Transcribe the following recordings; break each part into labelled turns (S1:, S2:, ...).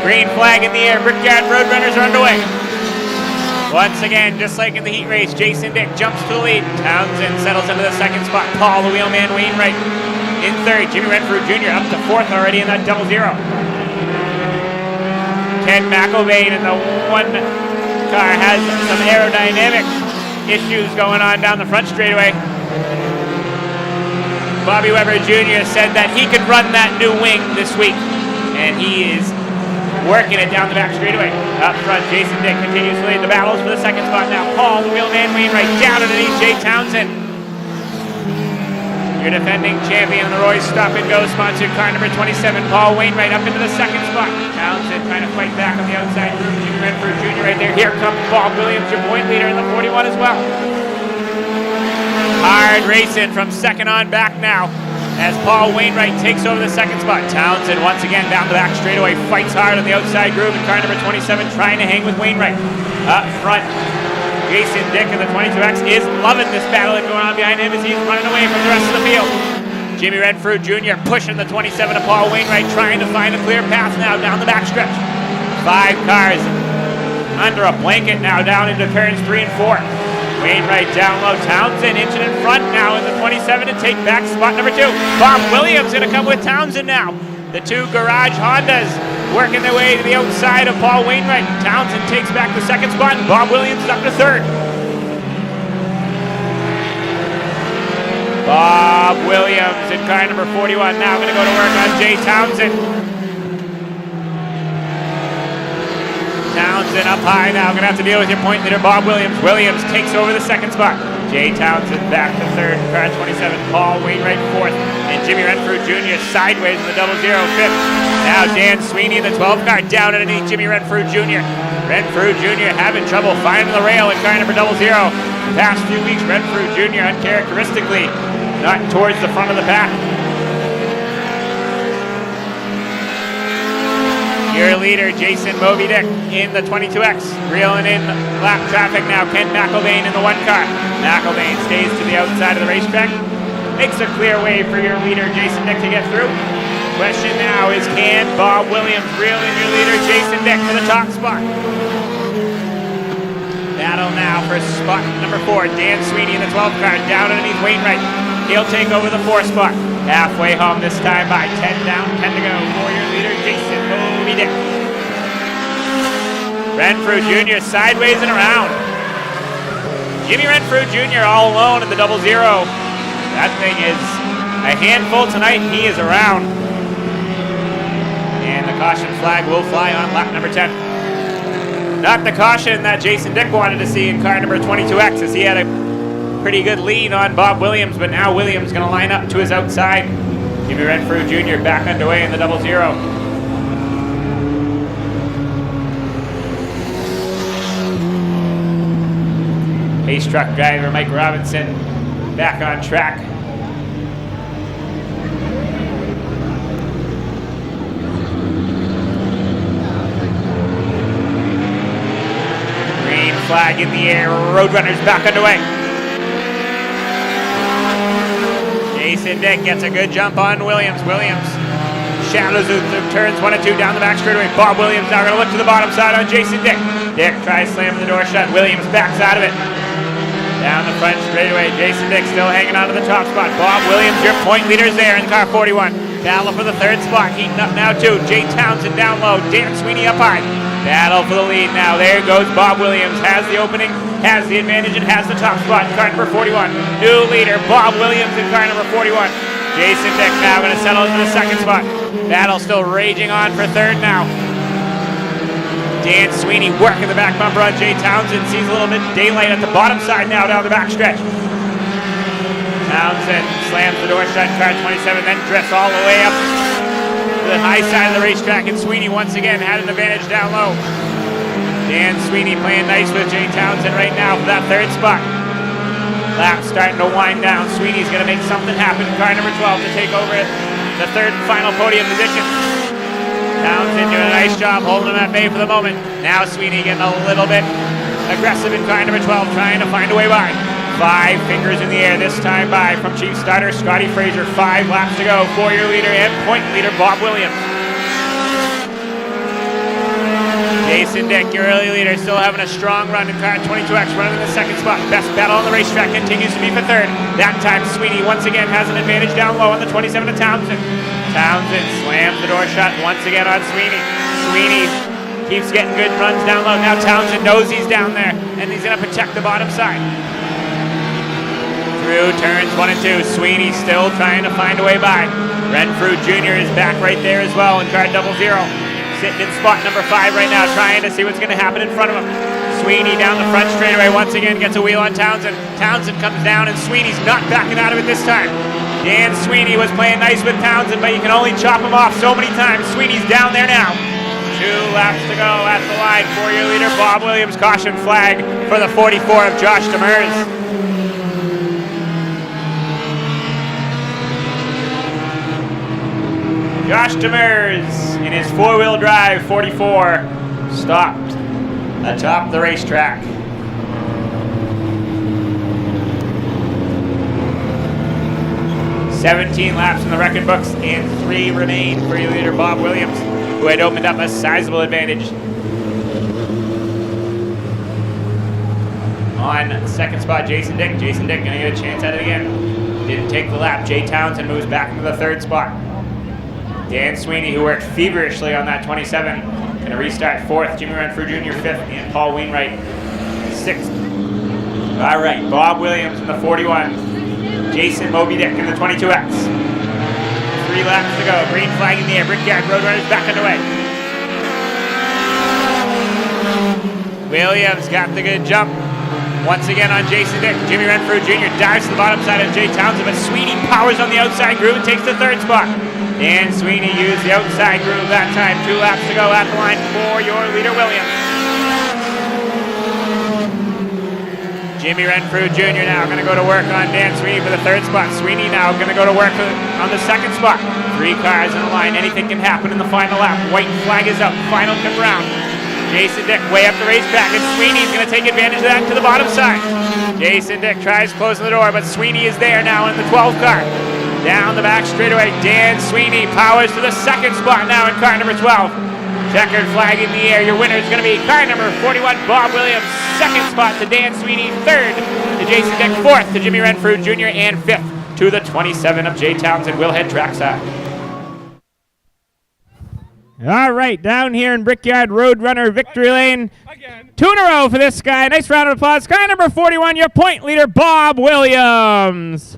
S1: Green flag in the air. Brickyard Roadrunners are underway. Once again, just like in the heat race, Jason Dick jumps to the lead. Townsend settles into the second spot. Paul, the wheelman, Wainwright in third. Jimmy Renfrew Jr. up to fourth already in that 0-0. Ken McElvain in the one car has some aerodynamic issues going on down the front straightaway. Bobby Weber Jr. said that he could run that new wing this week, and he is working it down the back straightaway. Up front, Jason Dick continues to lead the battles for the second spot now. Paul, the wheelman, Wainwright down underneath Jay Townsend. Your defending champion in the Roy's Stop and Go sponsored car number 27, Paul Wainwright up into the second spot. Townsend trying to fight back on the outside group. Jimmy Renfrew Jr. right there. Here comes Bob Williams, your point leader in the 41 as well. Hard racing from second on back now as Paul Wainwright takes over the second spot. Townsend once again down the back straightaway, fights hard on the outside groove in car number 27, trying to hang with Wainwright. Up front, Jason Dick in the 22X is loving this battle going on behind him as he's running away from the rest of the field. Jimmy Renfrew Jr. pushing the 27 of Paul Wainwright, trying to find a clear path now down the backstretch. 5 cars under a blanket now down into turns 3 and 4. Wainwright down low. Townsend inching in front now in the 27 to take back spot number 2. Bob Williams going to come with Townsend now. The 2 garage Hondas working their way to the outside of Paul Wainwright. Townsend takes back the second spot, and Bob Williams is up to third. Bob Williams in car number 41 now going to go to work on Jay Townsend. Townsend up high now, going to have to deal with your point leader, Bob Williams. Williams takes over the second spot. Jay Townsend back to third, car 27. Paul Wainwright fourth, and Jimmy Renfrew Jr. sideways in the 0-0 fifth. Now Dan Sweeney in the 12 car down underneath Jimmy Renfrew Jr. Renfrew Jr. having trouble finding the rail in car number 0-0. The past few weeks, Renfrew Jr. uncharacteristically not towards the front of the pack. Your leader, Jason Moby Dick in the 22X, reeling in lap traffic now. Ken McElvain in the 1 car. McElvain stays to the outside of the racetrack, makes a clear way for your leader, Jason Dick, to get through. Question now is, can Bob Williams reel in your leader, Jason Dick, to the top spot? Battle now for spot number 4. Dan Sweeney in the 12 car, down underneath Wainwright. He'll take over the 4th spot. Halfway home this time by 10 down, 10 to go for your leader, Jason Moby Dick. Renfrew Jr. sideways and around. Jimmy Renfrew Jr. all alone in the 0-0. That thing is a handful tonight. He is around. And the caution flag will fly on lap number 10. Not the caution that Jason Dick wanted to see in car number 22X, as he had a pretty good lead on Bob Williams, but now Williams going to line up to his outside. Jimmy Renfrew Jr. back underway in the 0-0. Pace truck driver Mike Robinson back on track. Green flag in the air, Roadrunners back underway. Jason Dick gets a good jump on Williams. Williams shadows of turns 1 and 2 down the back straightaway. Bob Williams now going to look to the bottom side on Jason Dick. Dick tries slamming the door shut. Williams backs out of it. Down the front straightaway, Jason Dick still hanging on to the top spot. Bob Williams, your point leader's there in car 41. Battle for the 3rd spot, heating up now too. Jay Townsend down low, Dan Sweeney up high. Battle for the lead now. There goes Bob Williams, has the opening, has the advantage, and has the top spot in car number 41. New leader, Bob Williams in car number 41. Jason Dick now going to settle into the 2nd spot. Battle still raging on for 3rd now. Dan Sweeney working the back bumper on Jay Townsend. Sees a little bit of daylight at the bottom side now down the back stretch. Townsend slams the door shut in car 27, then drifts all the way up to the high side of the racetrack, and Sweeney once again had an advantage down low. Dan Sweeney playing nice with Jay Townsend right now for that 3rd spot. Lap starting to wind down. Sweeney's going to make something happen in car number 12 to take over the 3rd and final podium position. Townsend doing a nice job holding him at bay for the moment. Now Sweeney getting a little bit aggressive in car number 12, trying to find a way by. 5 fingers in the air this time by from chief starter Scotty Fraser. 5 laps to go for your leader and point leader Bob Williams. Jason Dick, your early leader, still having a strong run in car 22X, running in the second spot. Best battle on the racetrack continues to be for third. That time, Sweeney once again has an advantage down low on the 27 of Townsend. Townsend slams the door shut once again on Sweeney. Sweeney keeps getting good runs down low. Now Townsend knows he's down there, and he's going to protect the bottom side. Through turns 1 and 2, Sweeney still trying to find a way by. Renfrew Jr. is back right there as well in car 00. Sitting in spot number 5 right now, trying to see what's going to happen in front of him. Sweeney down the front straightaway once again, gets a wheel on Townsend. Townsend comes down, and Sweeney's not backing out of it this time. Dan Sweeney was playing nice with Townsend, but you can only chop him off so many times. Sweeney's down there now. 2 laps to go at the line for your leader, Bob Williams. Caution flag for the 44 of Josh Demers. Josh Demers in his 4-wheel drive 44 stopped atop the racetrack. "17 laps in the record books and 3 remain for your leader Bob Williams, who had opened up a sizable advantage. On second spot, Jason Dick. Jason Dick gonna get a chance at it again. Didn't take the lap. Jay Townsend moves back into the 3rd spot. Dan Sweeney, who worked feverishly on that 27, going to restart 4th. Jimmy Renfrew Jr. 5th, and Paul Wainwright 6th. All right, Bob Williams in the 41. Jason Moby Dick in the 22X. 3 laps to go. Green flag in the air. Brickyard Roadrunners back underway. Williams got the good jump. Once again on Jason Dick. Jimmy Renfrew Jr. dives to the bottom side of Jay Townsend, but Sweeney powers on the outside groove and takes the 3rd spot. Dan Sweeney used the outside groove that time. 2 laps to go at the line for your leader, Williams. Jimmy Renfrew Jr. now going to go to work on Dan Sweeney for the 3rd spot. Sweeney now going to go to work on the 2nd spot. 3 cars in the line. Anything can happen in the final lap. White flag is up. Final come round. Jason Dick way up the racetrack, and Sweeney's going to take advantage of that to the bottom side. Jason Dick tries closing the door, but Sweeney is there now in the 12 car. Down the back straightaway, Dan Sweeney powers to the 2nd spot now in car number 12. Checkered flag in the air. Your winner is going to be car number 41, Bob Williams. 2nd spot to Dan Sweeney. 3rd to Jason Dick. 4th to Jimmy Renfrew Jr. And 5th to the 27 of Jay Townsend. We'll head trackside. All right, down here in Brickyard, Roadrunner victory lane. 2 in a row for this guy. Nice round of applause. Car number 41, your point leader, Bob Williams.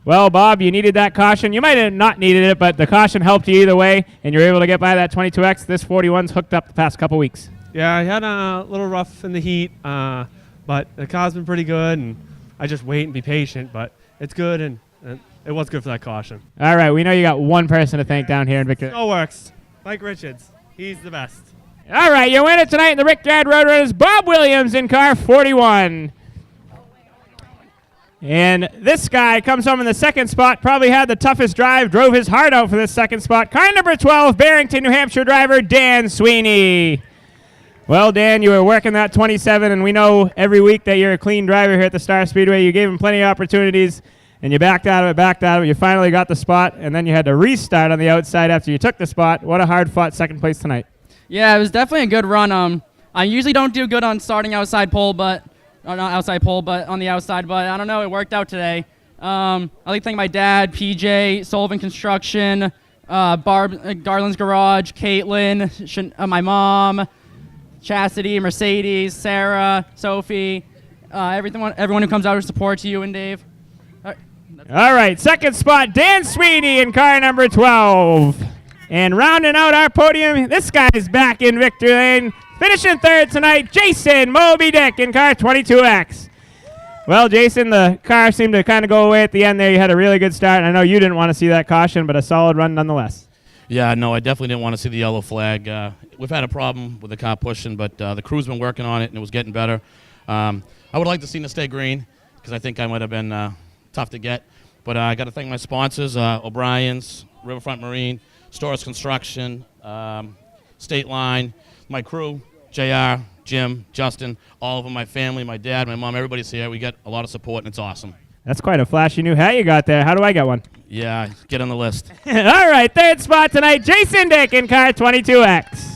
S1: Well, Bob, you needed that caution. You might have not needed it, but the caution helped you either way, and you're able to get by that 22X. This 41's hooked up the past couple weeks.
S2: Yeah, I had a little rough in the heat, but the car's been pretty good, and I just wait and be patient, but it's good, and it was good for that caution.
S1: All right, we know you got one person to thank down here in Victory.
S2: It works. Mike Richards. He's the best.
S1: All right, your winner tonight in the Brickyard Roadrunners, Bob Williams in car 41. And this guy comes home in the 2nd spot, probably had the toughest drive, drove his heart out for this 2nd spot. Car number 12, Barrington, New Hampshire driver, Dan Sweeney. Well, Dan, you were working that 27, and we know every week that you're a clean driver here at the Star Speedway. You gave him plenty of opportunities, and you backed out of it. You finally got the spot, and then you had to restart on the outside after you took the spot. What a hard-fought 2nd place tonight.
S3: Yeah, it was definitely a good run. I usually don't do good on starting outside pole, but not outside pole, but on the outside. But I don't know, it worked out today. I'd like to thank my dad, PJ, Sullivan Construction, Garland's Garage, Caitlin, my mom, Chastity, Mercedes, Sarah, Sophie, everyone who comes out to support you and Dave.
S1: All right, 2nd spot, Dan Sweeney in car number 12. And rounding out our podium, this guy's back in victory lane. Finishing 3rd tonight, Jason Moby Dick in car 22X. Well, Jason, the car seemed to kind of go away at the end there. You had a really good start. I know you didn't want to see that caution, but a solid run nonetheless.
S4: Yeah, no, I definitely didn't want to see the yellow flag. We've had a problem with the car pushing, but the crew's been working on it, and it was getting better. I would like to see it stay green, because I think I might have been tough to get. But I got to thank my sponsors, O'Brien's, Riverfront Marine, Storrs Construction, State Line, my crew, JR, Jim, Justin, all of them, my family, my dad, my mom, everybody's here. We get a lot of support, and it's awesome.
S1: That's quite a flashy new hat you got there. How do I get one?
S4: Yeah, get on the list.
S1: All right, 3rd spot tonight, Jason Dick in car 22X.